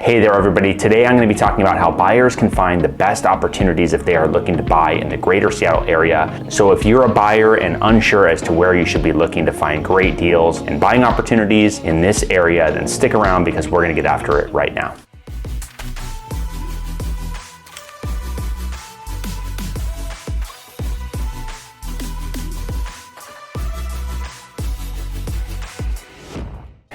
Hey there everybody, today I'm going to be talking about how buyers can find the best opportunities if they are looking to buy in the greater Seattle area. So if you're a buyer and unsure as to where you should be looking to find great deals and buying opportunities in this area, then stick around because we're going to get after it right now.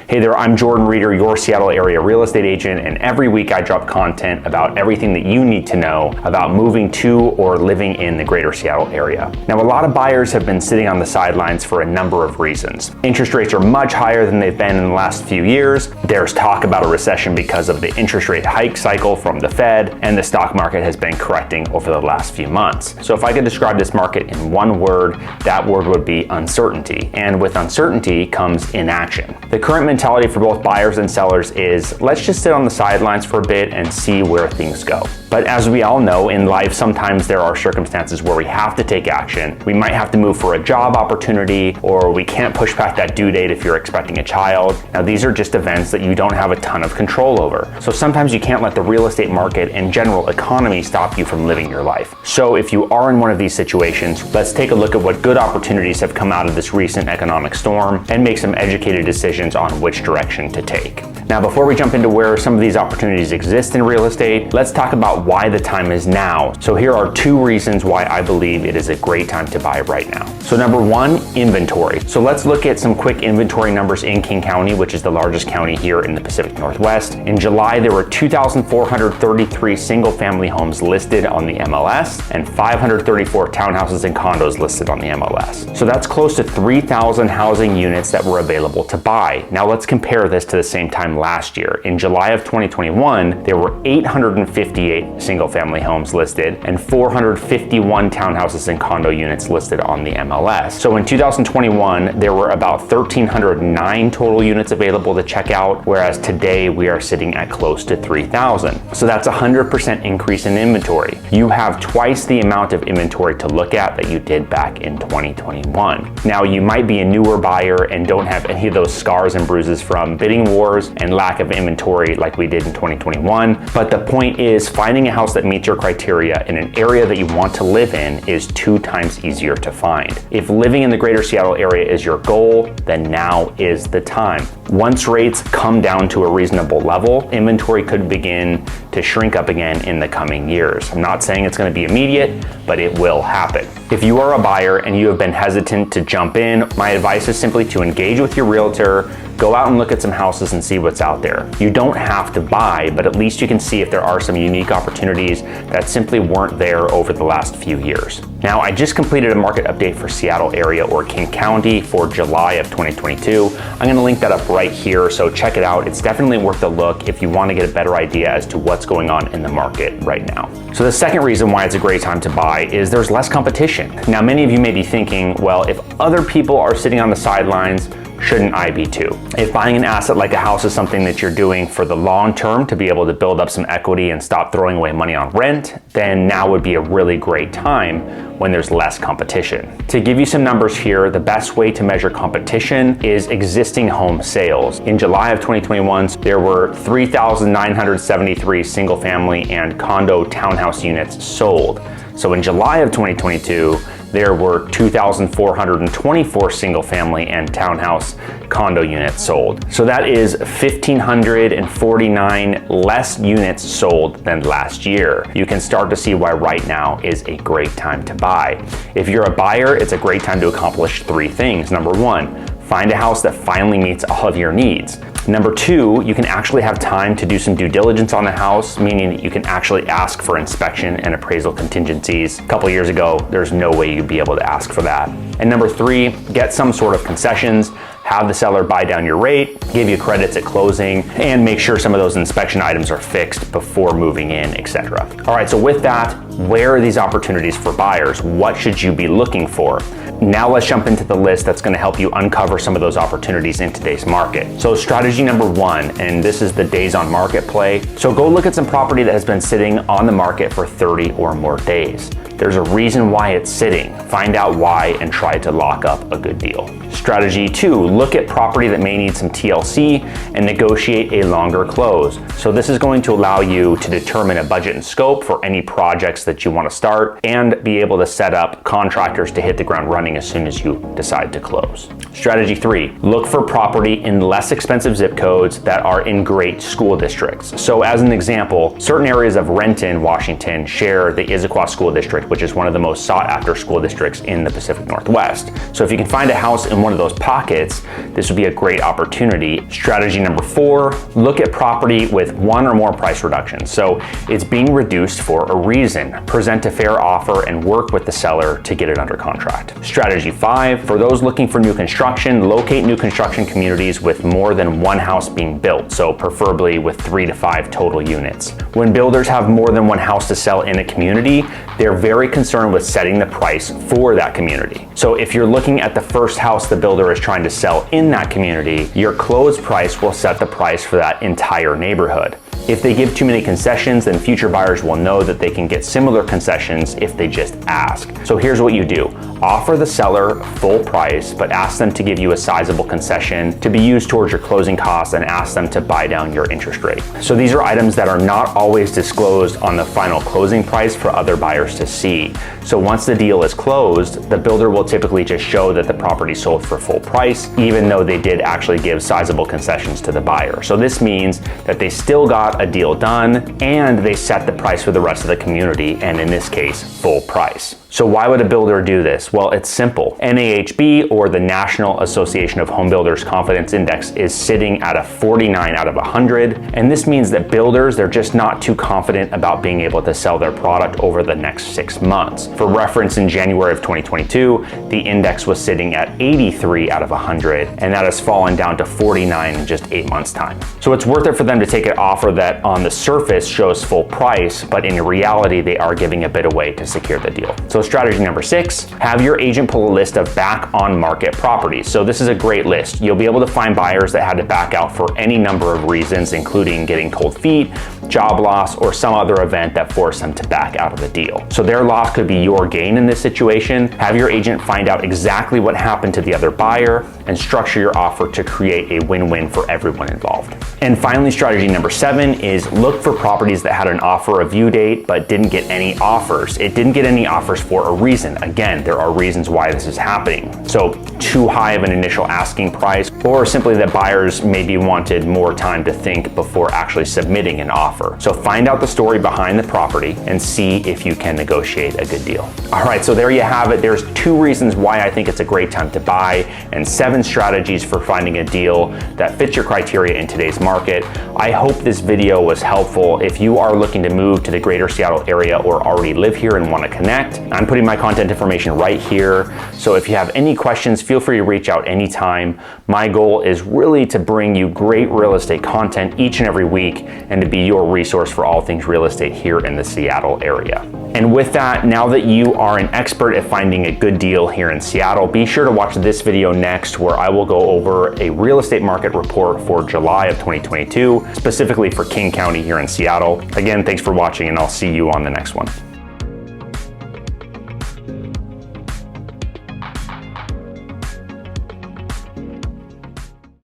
Hey there, I'm Jordan Reeder, your Seattle area real estate agent, and every week I drop content about everything that you need to know about moving to or living in the greater Seattle area. Now, a lot of buyers have been sitting on the sidelines for a number of reasons. Interest rates are much higher than they've been in the last few years. There's talk about a recession because of the interest rate hike cycle from the Fed, and the stock market has been correcting over the last few months. So if I could describe this market in one word, that word would be uncertainty. And with uncertainty comes inaction. The current mentality for both buyers and sellers is, let's just sit on the sidelines for a bit and see where things go. But as we all know, in life, sometimes there are circumstances where we have to take action. We might have to move for a job opportunity, or we can't push back that due date if you're expecting a child. Now, these are just events that you don't have a ton of control over. So sometimes you can't let the real estate market and general economy stop you from living your life. So if you are in one of these situations, let's take a look at what good opportunities have come out of this recent economic storm and make some educated decisions on which direction to take. Now, before we jump into where some of these opportunities exist in real estate, let's talk about why the time is now. So here are two reasons why I believe it is a great time to buy right now. So number one, inventory. So let's look at some quick inventory numbers in King County, which is the largest county here in the Pacific Northwest. In July, there were 2,433 single-family homes listed on the MLS and 534 townhouses and condos listed on the MLS. So that's close to 3,000 housing units that were available to buy. Now let's compare this to the same time last year. In July of 2021, there were 858 single-family homes listed and 451 townhouses and condo units listed on the MLS. So in 2021, there were about 1,309 total units available to check out, whereas today we are sitting at close to 3,000. So that's a 100% increase in inventory. You have twice the amount of inventory to look at that you did back in 2021. Now, you might be a newer buyer and don't have any of those scars and bruises from bidding wars and lack of inventory like we did in 2021. But the point is, finding a house that meets your criteria in an area that you want to live in is 2 times easier to find. If living in the greater Seattle area is your goal, then now is the time. Once rates come down to a reasonable level, inventory could begin to shrink up again in the coming years. I'm not saying it's going to be immediate, but it will happen. If you are a buyer and you have been hesitant to jump in, my advice is simply to engage with your realtor, go out and look at some houses and see what's out there. You don't have to buy, but at least you can see if there are some unique opportunities that simply weren't there over the last few years. Now, I just completed a market update for Seattle area or King County for July of 2022. I'm going to link that up right here, so check it out. It's definitely worth a look if you want to get a better idea as to what's going on in the market right now. So the second reason why it's a great time to buy is there's less competition. Now, many of you may be thinking, well, if other people are sitting on the sidelines, shouldn't I be too? If buying an asset like a house is something that you're doing for the long term to be able to build up some equity and stop throwing away money on rent, then now would be a really great time when there's less competition. To give you some numbers here, the best way to measure competition is existing home sales. In July of 2021, there were 3,973 single family and condo townhouse units sold. So in July of 2022, there were 2,424 single family and townhouse condo units sold. So that is 1,549 less units sold than last year. You can start to see why right now is a great time to buy. If you're a buyer, it's a great time to accomplish 3 things. Number 1, find a house that finally meets all of your needs. Number 2, you can actually have time to do some due diligence on the house, meaning that you can actually ask for inspection and appraisal contingencies. A couple years ago, there's no way you'd be able to ask for that. And number 3, get some sort of concessions, have the seller buy down your rate, give you credits at closing, and make sure some of those inspection items are fixed before moving in, etc. All right, so with that, Where are these opportunities for buyers? What should you be looking for? Now let's jump into the list that's going to help you uncover some of those opportunities in today's market. So strategy number one, and this is the days on market play. So go look at some property that has been sitting on the market for 30 or more days. There's a reason why it's sitting. Find out why and try to lock up a good deal. Strategy two, look at property that may need some TLC and negotiate a longer close. So this is going to allow you to determine a budget and scope for any projects that you want to start and be able to set up contractors to hit the ground running as soon as you decide to close. Strategy three, look for property in less expensive zip codes that are in great school districts. So as an example, certain areas of Renton, Washington share the Issaquah School District, which is one of the most sought after school districts in the Pacific Northwest. So if you can find a house in one of those pockets, this would be a great opportunity. Strategy number four, look at property with one or more price reductions. So it's being reduced for a reason. Present a fair offer and work with the seller to get it under contract. Strategy five, for those looking for new construction, locate new construction communities with more than one house being built. So preferably with 3 to 5 total units. When builders have more than one house to sell in a community, they're very concerned with setting the price for that community. So if you're looking at the first house the builder is trying to sell in that community, your close price will set the price for that entire neighborhood. If they give too many concessions, then future buyers will know that they can get similar concessions if they just ask. So here's what you do. Offer the seller full price, but ask them to give you a sizable concession to be used towards your closing costs and ask them to buy down your interest rate. So these are items that are not always disclosed on the final closing price for other buyers to see. So once the deal is closed, the builder will typically just show that the property sold for full price, even though they did actually give sizable concessions to the buyer. So this means that they still got a deal done and they set the price for the rest of the community, and in this case, full price. So why would a builder do this? Well, it's simple. NAHB, or the National Association of Home Builders Confidence Index, is sitting at a 49 out of 100. And this means that builders, they're just not too confident about being able to sell their product over the next 6 months. For reference, in January of 2022, the index was sitting at 83 out of 100, and that has fallen down to 49 in just 8 months' time. So it's worth it for them to take an offer that on the surface shows full price, but in reality, they are giving a bit away to secure the deal. So strategy number 6, have your agent pull a list of back on market properties. So this is a great list. You'll be able to find buyers that had to back out for any number of reasons, including getting cold feet, job loss, or some other event that forced them to back out of the deal. So their loss could be your gain in this situation. Have your agent find out exactly what happened to the other buyer and structure your offer to create a win-win for everyone involved. And finally, strategy number 7 is look for properties that had an offer review date but didn't get any offers. It didn't get any offers for a reason. Again, there are reasons why this is happening. So too high of an initial asking price, or simply that buyers maybe wanted more time to think before actually submitting an offer. So find out the story behind the property and see if you can negotiate a good deal. All right, so there you have it. There's 2 reasons why I think it's a great time to buy and 7 strategies for finding a deal that fits your criteria in today's market. I hope this video was helpful. If you are looking to move to the greater Seattle area or already live here and want to connect, I'm putting my contact information right here. So if you have any questions, feel free to reach out anytime. My goal is really to bring you great real estate content each and every week and to be your resource for all things real estate here in the Seattle area. And with that, now that you are an expert at finding a good deal here in Seattle, be sure to watch this video next where I will go over a real estate market report for July of 2022, specifically for King County here in Seattle. Again, thanks for watching and I'll see you on the next one.